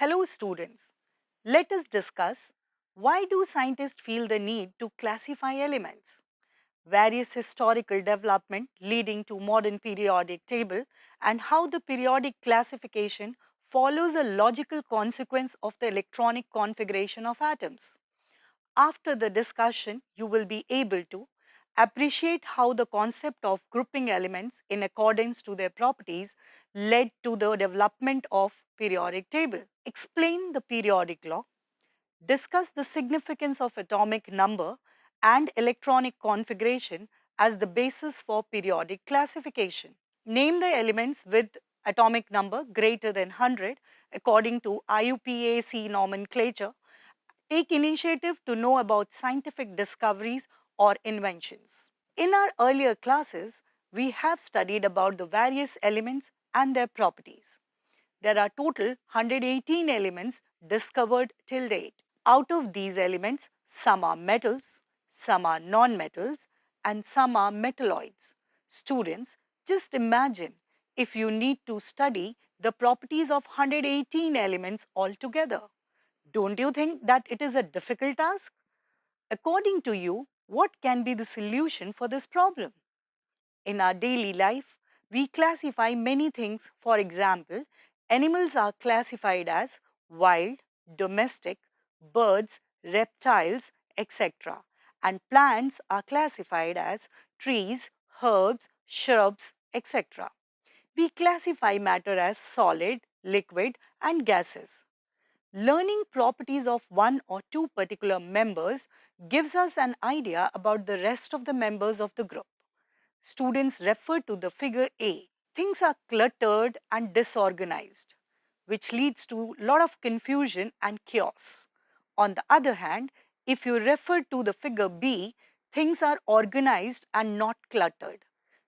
Hello students, let us discuss why do scientists feel the need to classify elements? Various historical development leading to modern periodic table and how the periodic classification follows a logical consequence of the electronic configuration of atoms. After the discussion, you will be able to appreciate how the concept of grouping elements in accordance to their properties led to the development of periodic table. Explain the periodic law, discuss the significance of atomic number and electronic configuration as the basis for periodic classification. Name the elements with atomic number greater than 100 according to IUPAC nomenclature. Take initiative to know about scientific discoveries or inventions. In our earlier classes, we have studied about the various elements and their properties. There are total 118 elements discovered till date. Out of these elements, some are metals, some are non-metals, and some are metalloids. Students, just imagine if you need to study the properties of 118 elements altogether. Don't you think that it is a difficult task? According to you, what can be the solution for this problem? In our daily life, we classify many things. For example, animals are classified as wild, domestic, birds, reptiles, etc. And plants are classified as trees, herbs, shrubs, etc. We classify matter as solid, liquid, and gases. Learning properties of one or two particular members gives us an idea about the rest of the members of the group. Students refer to the figure A. Things are cluttered and disorganized, which leads to a lot of confusion and chaos. On the other hand, if you refer to the figure B, things are organized and not cluttered.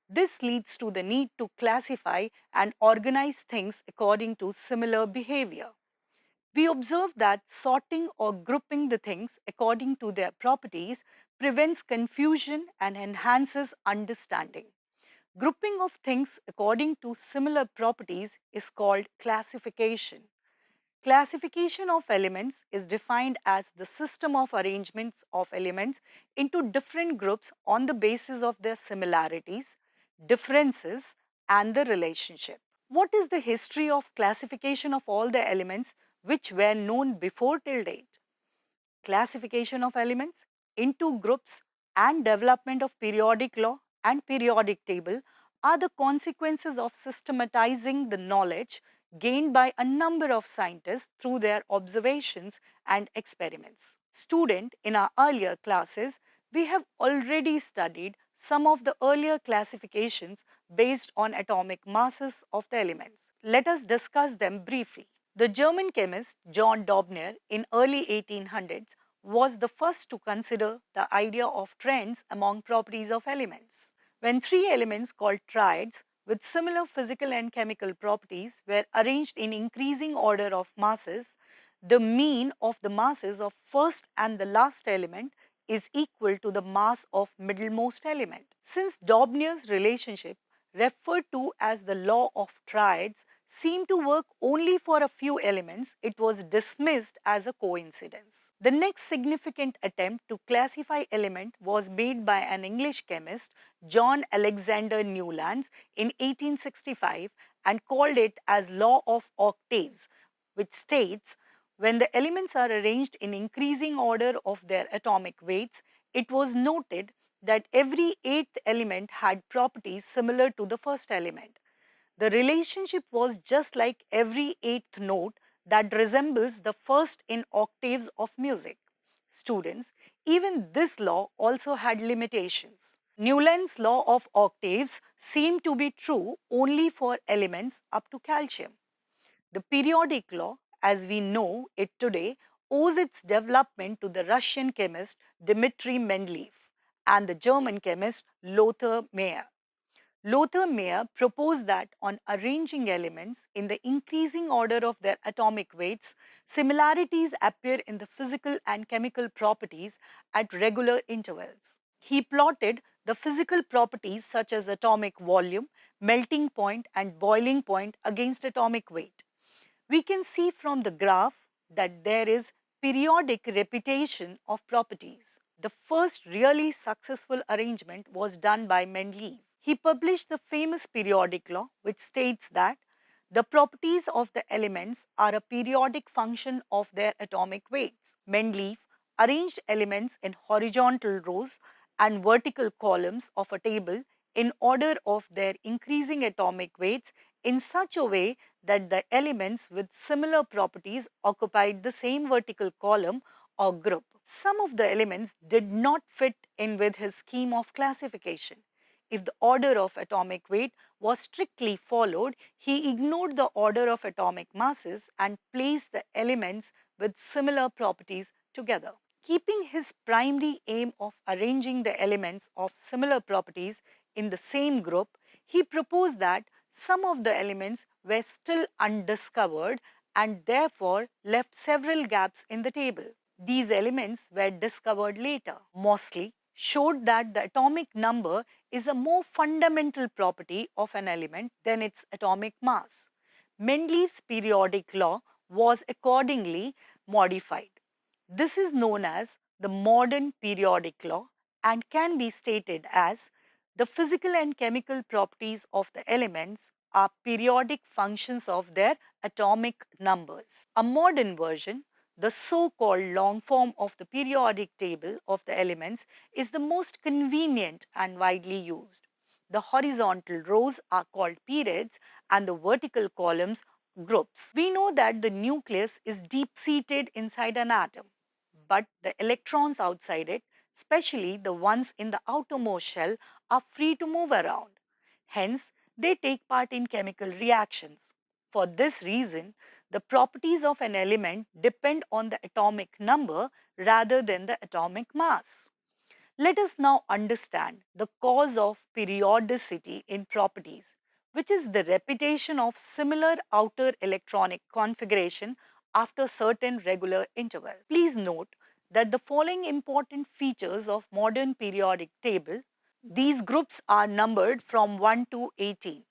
This leads to the need to classify and organize things according to similar behavior. We observe that sorting or grouping the things according to their properties prevents confusion and enhances understanding. Grouping of things according to similar properties is called classification. Classification of elements is defined as the system of arrangements of elements into different groups on the basis of their similarities, differences, and the relationship. What is the history of classification of all the elements which were known before till date? Classification of elements into groups and development of periodic law and periodic table are the consequences of systematizing the knowledge gained by a number of scientists through their observations and experiments. Student, in our earlier classes, we have already studied some of the earlier classifications based on atomic masses of the elements. Let us discuss them briefly. The German chemist John Dobner in early 1800s was the first to consider the idea of trends among properties of elements. When three elements called triads with similar physical and chemical properties were arranged in increasing order of masses, the mean of the masses of first and the last element is equal to the mass of middlemost element. Since Dobner's relationship, referred to as the law of triads, seemed to work only for a few elements, it was dismissed as a coincidence. The next significant attempt to classify element was made by an English chemist, John Alexander Newlands, in 1865 and called it as law of octaves, which states when the elements are arranged in increasing order of their atomic weights, it was noted that every eighth element had properties similar to the first element. The relationship was just like every eighth note that resembles the first in octaves of music. Students, even this law also had limitations. Newland's law of octaves seemed to be true only for elements up to calcium. The periodic law, as we know it today, owes its development to the Russian chemist Dmitry Mendeleev and the German chemist Lothar Meyer. Lothar Meyer proposed that on arranging elements in the increasing order of their atomic weights, similarities appear in the physical and chemical properties at regular intervals. He plotted the physical properties such as atomic volume, melting point, and boiling point against atomic weight. We can see from the graph that there is periodic repetition of properties. The first really successful arrangement was done by Mendeleev. He published the famous periodic law, which states that the properties of the elements are a periodic function of their atomic weights. Mendeleev arranged elements in horizontal rows and vertical columns of a table in order of their increasing atomic weights in such a way that the elements with similar properties occupied the same vertical column or group. Some of the elements did not fit in with his scheme of classification. If the order of atomic weight was strictly followed, he ignored the order of atomic masses and placed the elements with similar properties together. Keeping his primary aim of arranging the elements of similar properties in the same group, he proposed that some of the elements were still undiscovered and therefore left several gaps in the table. These elements were discovered later. Moseley showed that the atomic number is a more fundamental property of an element than its atomic mass. Mendeleev's periodic law was accordingly modified. This is known as the modern periodic law and can be stated as the physical and chemical properties of the elements are periodic functions of their atomic numbers. A modern version, the so-called long form of the periodic table of the elements, is the most convenient and widely used. The horizontal rows are called periods and the vertical columns groups. We know that the nucleus is deep-seated inside an atom, but the electrons outside it, especially the ones in the outermost shell, are free to move around. Hence, they take part in chemical reactions. For this reason, the properties of an element depend on the atomic number rather than the atomic mass. Let us now understand the cause of periodicity in properties, which is the repetition of similar outer electronic configuration after certain regular interval. Please note that the following important features of modern periodic table, these groups are numbered from 1 to 18.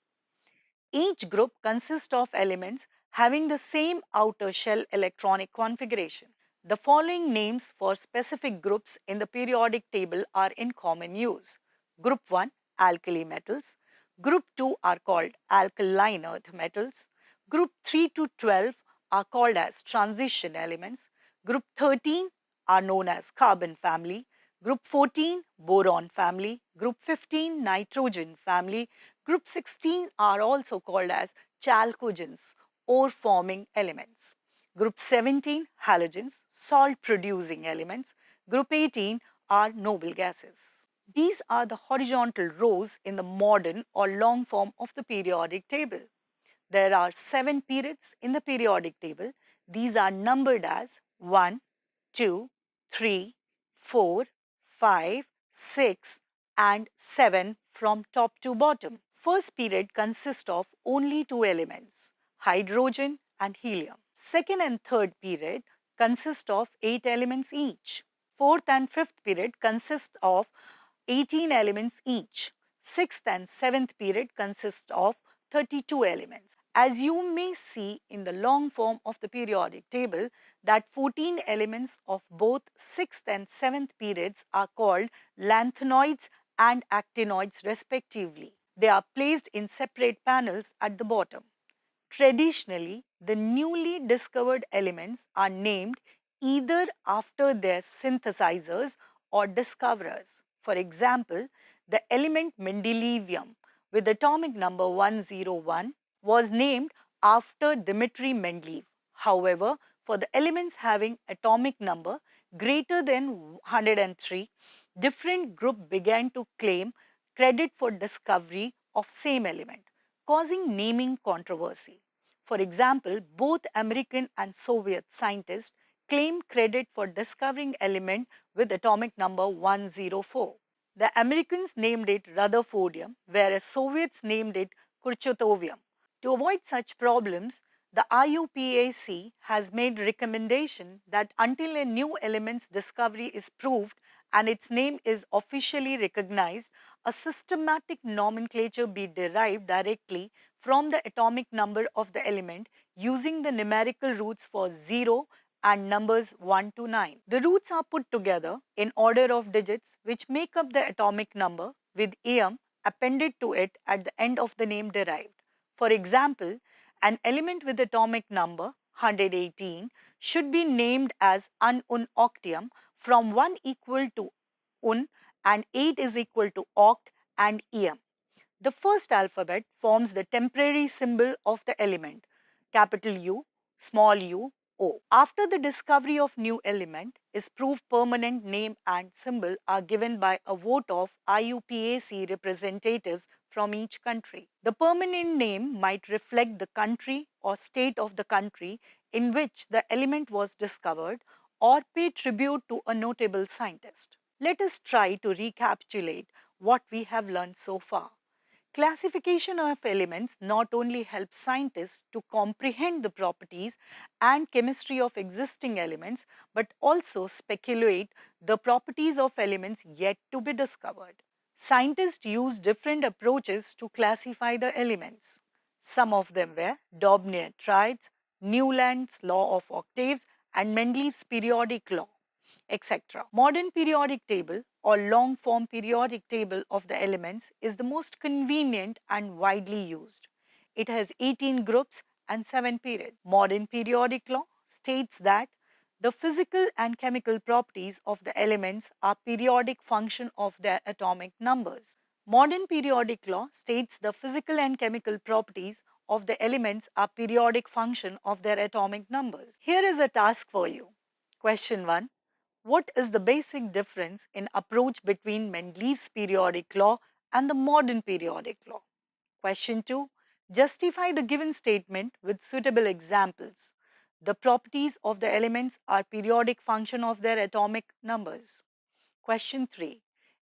Each group consists of elements having the same outer shell electronic configuration. The following names for specific groups in the periodic table are in common use. Group 1, alkali metals. Group 2 are called alkaline earth metals. Group 3 to 12 are called as transition elements. Group 13 are known as carbon family. Group 14, boron family. Group 15, nitrogen family. Group 16 are also called as chalcogens, ore-forming elements. Group 17, halogens, salt-producing elements. Group 18 are noble gases. These are the horizontal rows in the modern or long form of the periodic table. There are 7 periods in the periodic table. These are numbered as 1, 2, 3, 4, 5, 6, and 7 from top to bottom. First period consists of only 2 elements, hydrogen and helium. Second and third period consist of 8 elements each. Fourth and fifth period consist of 18 elements each. Sixth and seventh period consist of 32 elements. As you may see in the long form of the periodic table, that 14 elements of both sixth and seventh periods are called lanthanoids and actinoids respectively. They are placed in separate panels at the bottom. Traditionally, the newly discovered elements are named either after their synthesizers or discoverers. For example, the element mendelevium with atomic number 101 was named after Dmitry Mendeleev. However, for the elements having atomic number greater than 103, different groups began to claim credit for discovery of same element, causing naming controversy. For example, both American and Soviet scientists claim credit for discovering element with atomic number 104. The Americans named it Rutherfordium, whereas Soviets named it Kurchatovium. To avoid such problems, the IUPAC has made recommendation that until a new element's discovery is proved and its name is officially recognized, a systematic nomenclature be derived directly from the atomic number of the element using the numerical roots for 0 and numbers 1 to 9. The roots are put together in order of digits which make up the atomic number with am appended to it at the end of the name derived. For example, an element with atomic number 118 should be named as an un octium from 1 equal to un and 8 is equal to oct and em. The first alphabet forms the temporary symbol of the element, capital U, small u, O. After the discovery of new element is proved, permanent name and symbol are given by a vote of IUPAC representatives from each country. The permanent name might reflect the country or state of the country in which the element was discovered or pay tribute to a notable scientist. Let us try to recapitulate what we have learned so far. Classification of elements not only helps scientists to comprehend the properties and chemistry of existing elements, but also speculate the properties of elements yet to be discovered. Scientists use different approaches to classify the elements. Some of them were Dobner triads, Newland's law of octaves, and Mendeleev's periodic law, etc. Modern periodic table or long form periodic table of the elements is the most convenient and widely used. It has 18 groups and 7 periods. Modern periodic law states that the physical and chemical properties of the elements are periodic function of their atomic numbers. Modern periodic law states the physical and chemical properties of the elements are periodic function of their atomic numbers. Here is a task for you. Question 1. What is the basic difference in approach between Mendeleev's periodic law and the modern periodic law? Question 2. Justify the given statement with suitable examples. The properties of the elements are periodic function of their atomic numbers. Question 3.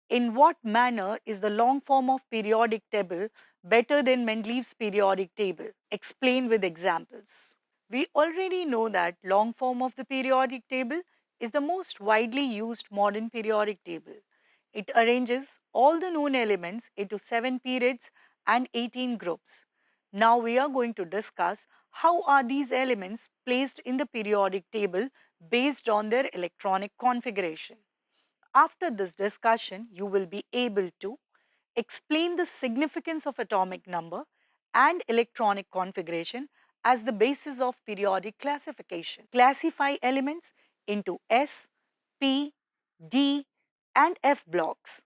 In what manner is the long form of periodic table better than Mendeleev's periodic table? Explain with examples. We already know that long form of the periodic table is the most widely used modern periodic table. It arranges all the known elements into 7 periods and 18 groups. Now we are going to discuss how are these elements placed in the periodic table based on their electronic configuration. After this discussion, you will be able to explain the significance of atomic number and electronic configuration as the basis of periodic classification. Classify elements into S, P, D, and F blocks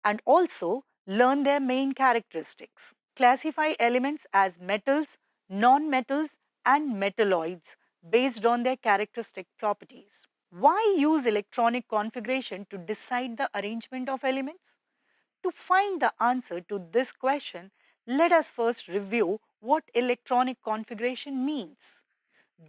and also learn their main characteristics. Classify elements as metals, non-metals, and metalloids based on their characteristic properties. Why use electronic configuration to decide the arrangement of elements? To find the answer to this question, let us first review what electronic configuration means.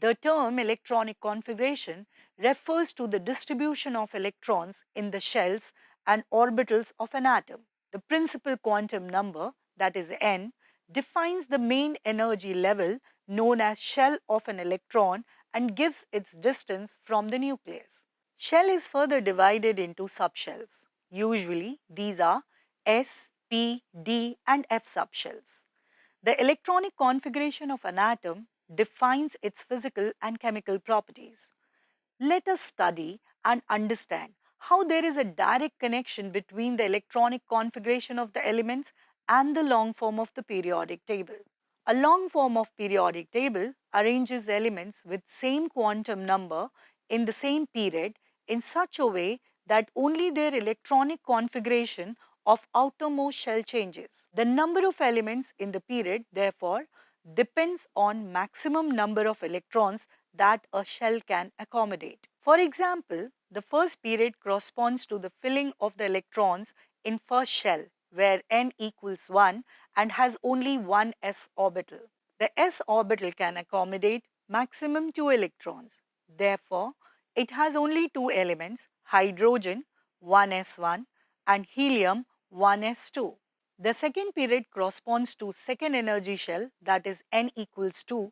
The term electronic configuration refers to the distribution of electrons in the shells and orbitals of an atom. The principal quantum number, that is n, defines the main energy level known as shell of an electron and gives its distance from the nucleus. Shell is further divided into subshells. Usually, these are S, P, D, and F subshells. The electronic configuration of an atom defines its physical and chemical properties. Let us study and understand how there is a direct connection between the electronic configuration of the elements and the long form of the periodic table. A long form of periodic table arranges elements with same quantum number in the same period in such a way that only their electronic configuration of outermost shell changes. The number of elements in the period, therefore, depends on maximum number of electrons that a shell can accommodate. For example, the first period corresponds to the filling of the electrons in first shell, where n equals 1 and has only one s orbital. The s orbital can accommodate maximum 2 electrons. Therefore, it has only 2 elements, hydrogen 1s1 and helium 1s2. The second period corresponds to second energy shell, that is n equals 2.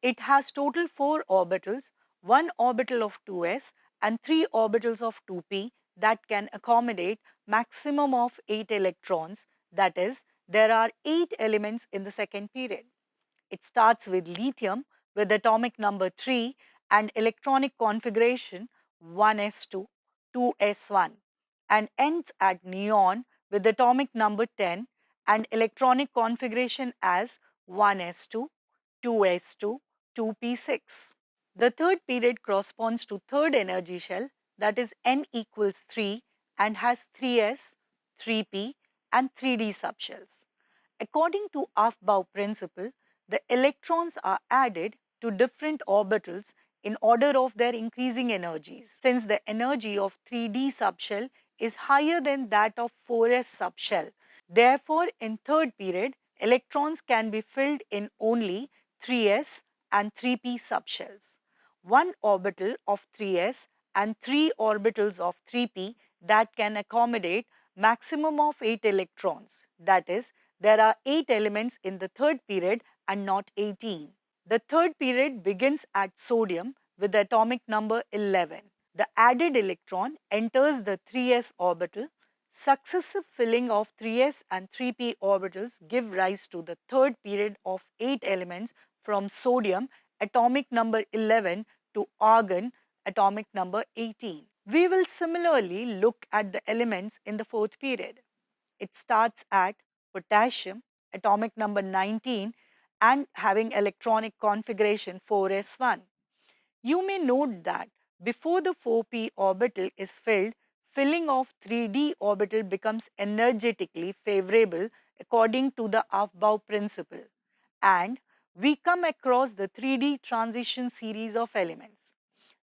It has total 4 orbitals, 1 orbital of 2s and 3 orbitals of 2p that can accommodate maximum of 8 electrons. That is, there are 8 elements in the second period. It starts with lithium with atomic number 3 and electronic configuration 1s2, 2s1, and ends at neon with atomic number 10 and electronic configuration as 1s2, 2s2, 2p6. The third period corresponds to third energy shell, that is n equals 3 and has 3s, 3p and 3d subshells. According to Aufbau principle, the electrons are added to different orbitals in order of their increasing energies. Since the energy of 3d subshell is higher than that of 4s subshell, therefore in third period, electrons can be filled in only 3s and 3p subshells. One orbital of 3s and 3 orbitals of 3p that can accommodate maximum of 8 electrons. That is, there are 8 elements in the third period and not 18. The third period begins at sodium with the atomic number 11. The added electron enters the 3s orbital. Successive filling of 3s and 3p orbitals give rise to the third period of 8 elements from sodium atomic number 11 to argon atomic number 18. We will similarly look at the elements in the fourth period. It starts at potassium atomic number 19 and having electronic configuration 4s1. You may note that before the 4p orbital is filled, filling of 3d orbital becomes energetically favorable according to the Aufbau principle, and we come across the 3d transition series of elements.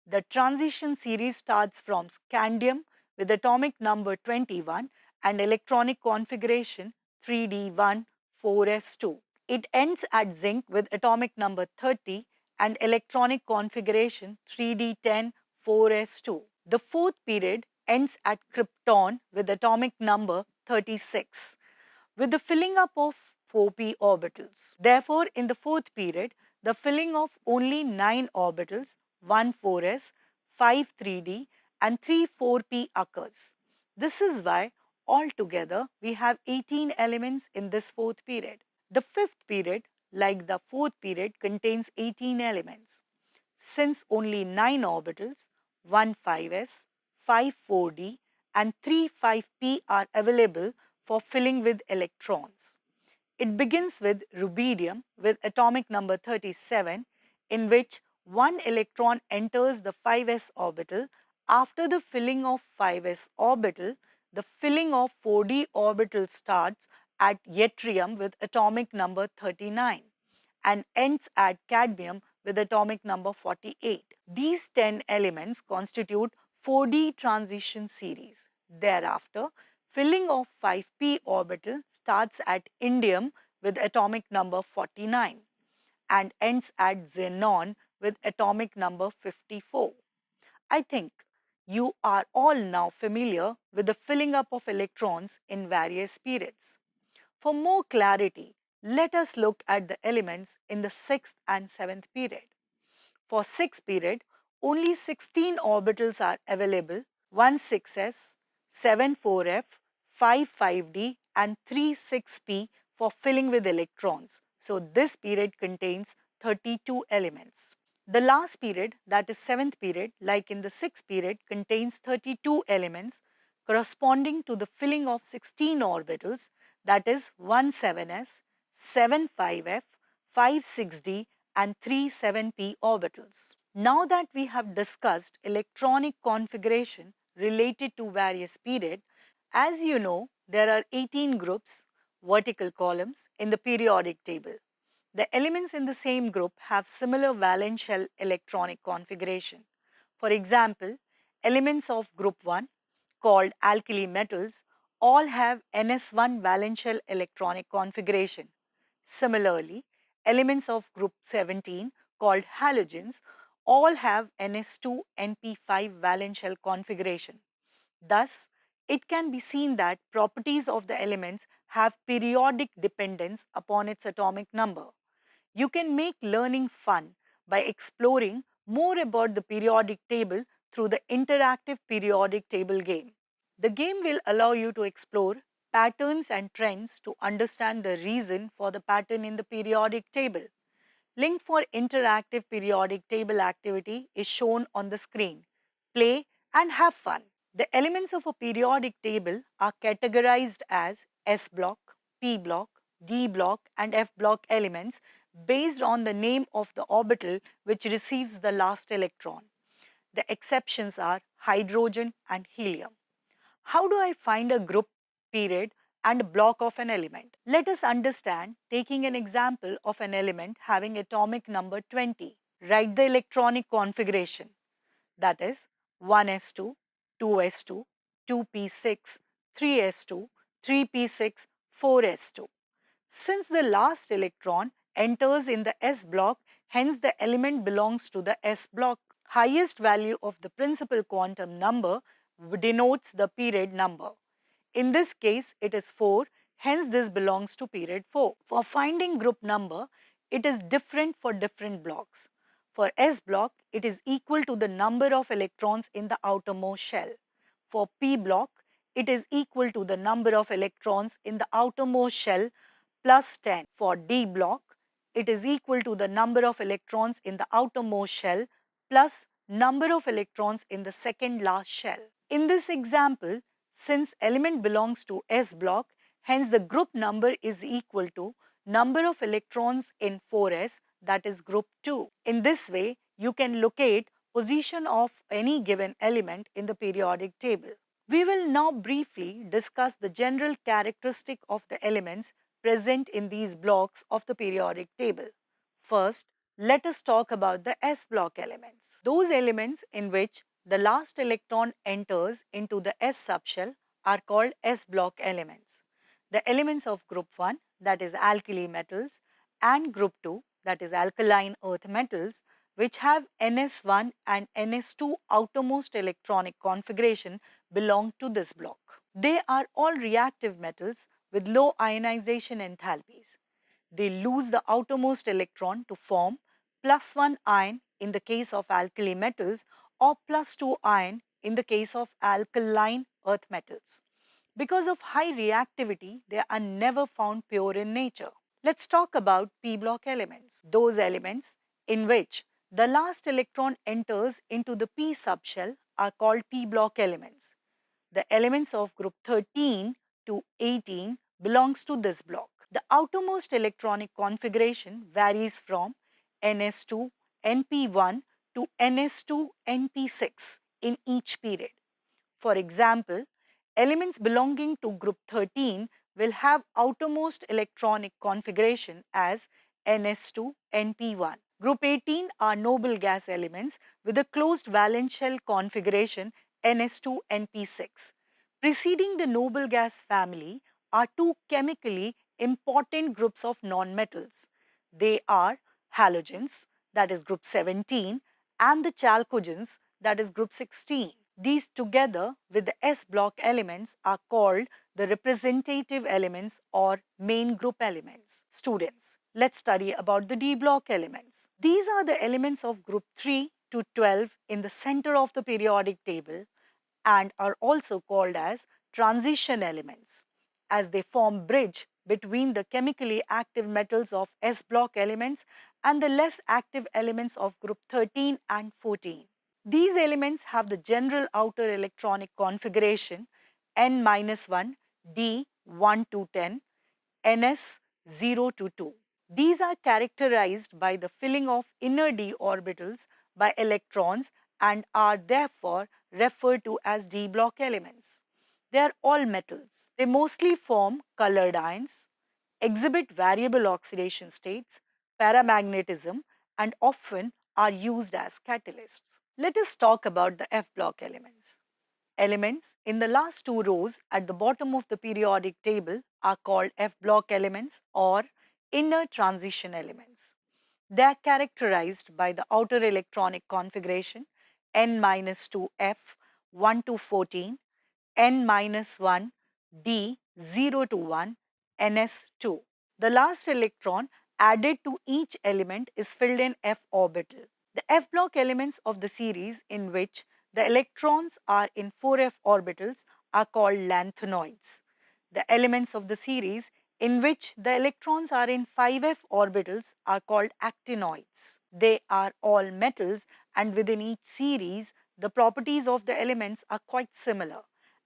The transition series starts from scandium with atomic number 21 and electronic configuration 3d1 4s2. It ends at zinc with atomic number 30 and electronic configuration 3d10 4s2. The fourth period ends at krypton with atomic number 36 with the filling up of 4p orbitals. Therefore, in the fourth period, the filling of only 9 orbitals, 1 4s, 5 3d and 3 4p occurs. This is why altogether we have 18 elements in this fourth period. The fifth period, like the fourth period, contains 18 elements. Since only 9 orbitals, 1 5s, 5 4d and 3 5p are available for filling with electrons. It begins with rubidium with atomic number 37, in which one electron enters the 5s orbital. After the filling of 5s orbital, the filling of 4d orbital starts at yttrium with atomic number 39 and ends at cadmium with atomic number 48. These 10 elements constitute 4d transition series. Thereafter, filling of 5p orbital starts at indium with atomic number 49 and ends at xenon with atomic number 54. I think you are all now familiar with the filling up of electrons in various periods. For more clarity, let us look at the elements in the 6th and 7th period. For 6th period, only 16 orbitals are available, 1 6s, 7 4f, 5 5d and 3 6p for filling with electrons. So this period contains 32 elements. The last period, that is 7th period, like in the 6th period, contains 32 elements corresponding to the filling of 16 orbitals, that is 1 7s, 7 5f, 5 6d and 3 7p orbitals. Now that we have discussed electronic configuration related to various periods, as you know, there are 18 groups, vertical columns, in the periodic table. The elements in the same group have similar valence shell electronic configuration. For example, elements of group 1, called alkali metals, all have NS1 valence shell electronic configuration. Similarly, elements of group 17, called halogens, all have NS2 NP5 valence shell configuration. Thus, it can be seen that properties of the elements have periodic dependence upon its atomic number. You can make learning fun by exploring more about the periodic table through the interactive periodic table game. The game will allow you to explore patterns and trends to understand the reason for the pattern in the periodic table. Link for interactive periodic table activity is shown on the screen. Play and have fun. The elements of a periodic table are categorized as S block, P block, D block and F block elements based on the name of the orbital which receives the last electron. The exceptions are hydrogen and helium. How do I find a group, period, and block of an element? Let us understand taking an example of an element having atomic number 20. Write the electronic configuration, that is 1s2, 2s2, 2p6, 3s2, 3p6, 4s2. Since the last electron enters in the s block, hence the element belongs to the s block. Highest value of the principal quantum number denotes the period number. In this case, it is 4, hence this belongs to period 4. For finding group number, it is different for different blocks. For S block, it is equal to the number of electrons in the outermost shell. For P block, it is equal to the number of electrons in the outermost shell plus 10. For D block, it is equal to the number of electrons in the outermost shell plus number of electrons in the second last shell. In this example, since element belongs to S block, hence the group number is equal to number of electrons in 4s, that is group 2. In this way, you can locate position of any given element in the periodic table. We will now briefly discuss the general characteristic of the elements present in these blocks of the periodic table. First, let us talk about the S block elements. Those elements in which the last electron enters into the S subshell are called S block elements. The elements of group 1, that is alkali metals, and group 2, that is alkaline earth metals, which have Ns1 and Ns2 outermost electronic configuration belong to this block. They are all reactive metals with low ionization enthalpies. They lose the outermost electron to form +1 ion in the case of alkali metals or +2 ion in the case of alkaline earth metals. Because of high reactivity, they are never found pure in nature. Let's talk about p block elements. Those elements in which the last electron enters into the p subshell are called p block elements. The elements of group 13 to 18 belongs to this block. The outermost electronic configuration varies from Ns2 Np1 to Ns2 Np6 in each period. For example, elements belonging to group 13 will have outermost electronic configuration as Ns2 Np1. Group 18 are noble gas elements with a closed valence shell configuration Ns2 Np6. Preceding the noble gas family are two chemically important groups of nonmetals. They are halogens, that is group 17, and the chalcogens, that is group 16. These together with the S block elements are called the representative elements or main group elements. Students, let's study about the D block elements. These are the elements of group 3 to 12 in the center of the periodic table and are also called as transition elements, as they form bridge between the chemically active metals of S block elements and the less active elements of group 13 and 14. These elements have the general outer electronic configuration N-1, D 1 to 10, Ns 0 to 2. These are characterized by the filling of inner d orbitals by electrons and are therefore referred to as d block elements. They are all metals. They mostly form colored ions, exhibit variable oxidation states, paramagnetism, and often are used as catalysts. Let us talk about the F block elements. Elements in the last two rows at the bottom of the periodic table are called F block elements or inner transition elements. They are characterized by the outer electronic configuration N-2F 1 to 14, N-1 D 0 to 1, Ns2. The last electron added to each element is filled in F orbital. The F block elements of the series in which the electrons are in 4f orbitals are called lanthanoids. The elements of the series in which the electrons are in 5f orbitals are called actinoids. They are all metals, and within each series, the properties of the elements are quite similar.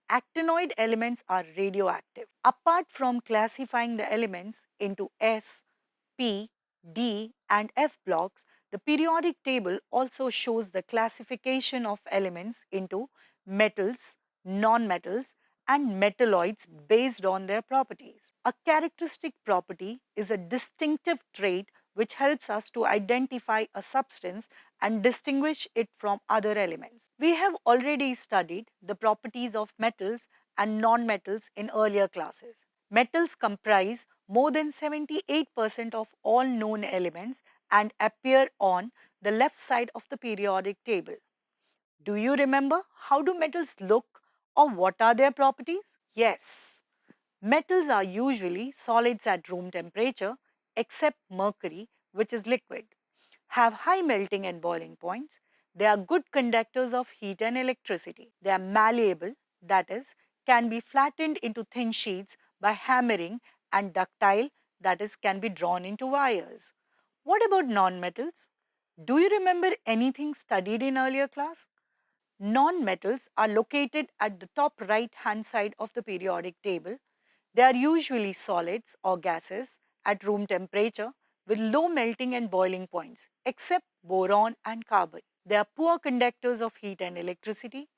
Actinoid elements are radioactive. Apart from classifying the elements into S, P, D, and F blocks, the periodic table also shows the classification of elements into metals, non-metals, and metalloids based on their properties. A characteristic property is a distinctive trait which helps us to identify a substance and distinguish it from other elements. We have already studied the properties of metals and non-metals in earlier classes. Metals comprise more than 78% of all known elements and appear on the left side of the periodic table. Do you remember how do metals look or what are their properties? Yes. Metals are usually solids at room temperature except mercury, which is liquid, have high melting and boiling points. They are good conductors of heat and electricity. They are malleable, that is, can be flattened into thin sheets by hammering, and ductile, that is, can be drawn into wires. What about non-metals? Do you remember anything studied in earlier class? Non-metals are located at the top right-hand side of the periodic table. They are usually solids or gases at room temperature with low melting and boiling points, except boron and carbon. They are poor conductors of heat and electricity.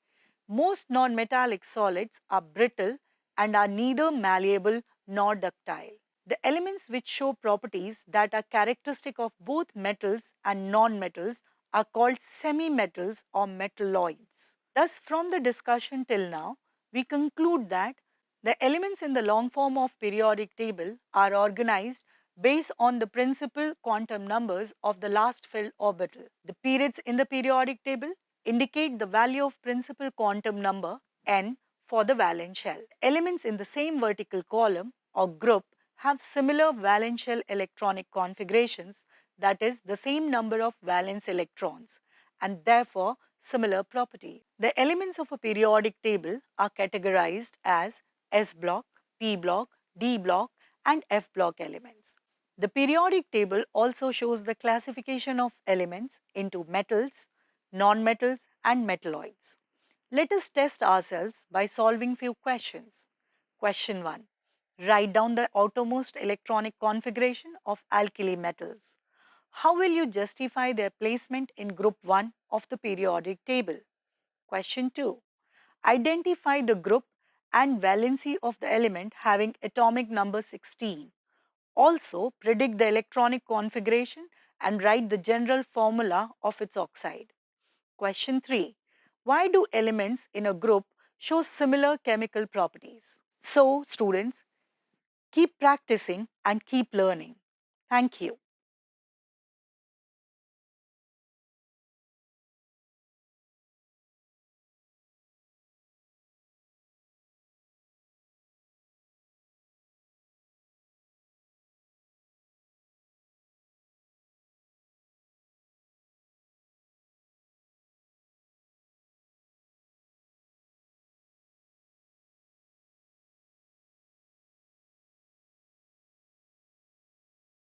Most non-metallic solids are brittle and are neither malleable nor ductile. The elements which show properties that are characteristic of both metals and non-metals are called semi-metals or metalloids. Thus, from the discussion till now, we conclude that the elements in the long form of periodic table are organized based on the principal quantum numbers of the last filled orbital. The periods in the periodic table indicate the value of principal quantum number n for the valence shell. Elements in the same vertical column or group have similar valence shell electronic configurations, that is, the same number of valence electrons, and therefore similar property. The elements of a periodic table are categorized as S block, P block, D block, and F block elements. The periodic table also shows the classification of elements into metals, non-metals, and metalloids. Let us test ourselves by solving few questions. Question 1. Write down the outermost electronic configuration of alkali metals. How will you justify their placement in group 1 of the periodic table? Question 2. Identify the group and valency of the element having atomic number 16. Also, predict the electronic configuration and write the general formula of its oxide. Question 3. Why do elements in a group show similar chemical properties? So, students, keep practicing and keep learning. Thank you.